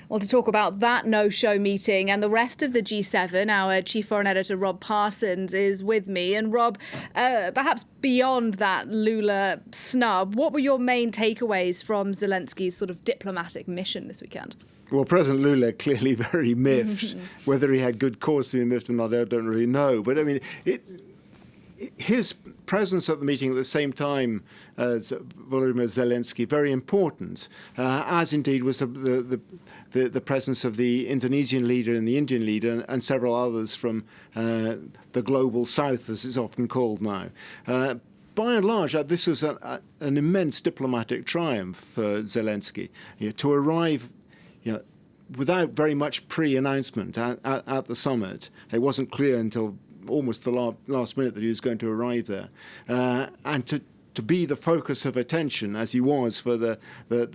Well, to talk about that no-show meeting and the rest of the G7, our chief foreign editor, Rob Parsons, is with me. And Rob, perhaps beyond that Lula snub, what were your main takeaways from Zelensky's sort of diplomatic mission this weekend? Well, President Lula clearly very miffed. Whether he had good cause to be miffed or not, I don't really know. But I mean, his presence at the meeting at the same time as Volodymyr Zelensky, very important, as indeed was the presence of the Indonesian leader and the Indian leader and several others from the global south, as it's often called now. By and large, this was an immense diplomatic triumph for Zelensky. To arrive without very much pre-announcement at the summit. It wasn't clear until almost the last minute that he was going to arrive there. And to be the focus of attention, as he was for the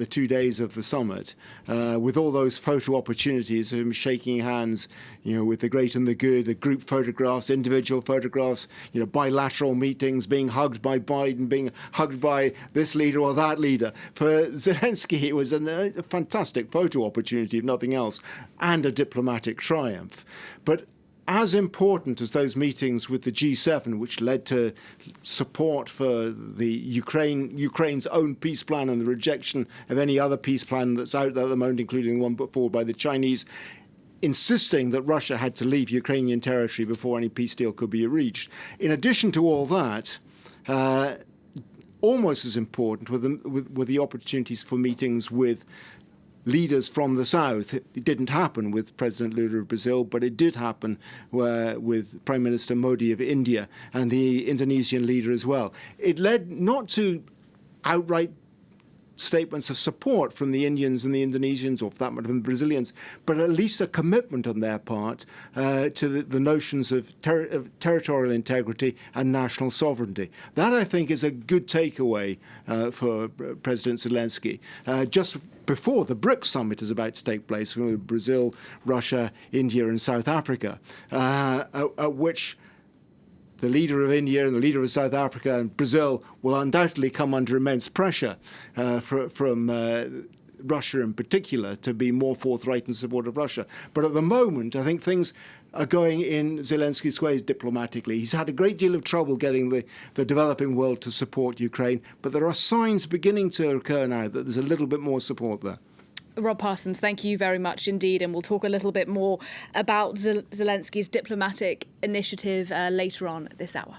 2 days of the summit, with all those photo opportunities of him shaking hands, with the great and the good, the group photographs, individual photographs, bilateral meetings, being hugged by Biden, being hugged by this leader or that leader. For Zelensky, it was a fantastic photo opportunity, if nothing else, and a diplomatic triumph. But as important as those meetings with the G7, which led to support for the Ukraine's own peace plan and the rejection of any other peace plan that's out there at the moment, including the one put forward by the Chinese, insisting that Russia had to leave Ukrainian territory before any peace deal could be reached. In addition to all that, almost as important were the opportunities for meetings with leaders from the south. It didn't happen with President Lula of Brazil, but it did happen with Prime Minister Modi of India and the Indonesian leader as well. It led not to outright statements of support from the Indians and the Indonesians, or for that matter from the Brazilians, but at least a commitment on their part to the notions of territorial integrity and national sovereignty. That, I think, is a good takeaway for President Zelensky. Just before the BRICS summit is about to take place, with Brazil, Russia, India and South Africa, at which the leader of India and the leader of South Africa and Brazil will undoubtedly come under immense pressure from Russia in particular to be more forthright in support of Russia. But at the moment, I think things are going in Zelensky's ways diplomatically. He's had a great deal of trouble getting the developing world to support Ukraine, but there are signs beginning to occur now that there's a little bit more support there. Rob Parsons, thank you very much indeed. And we'll talk a little bit more about Zelensky's diplomatic initiative later on this hour.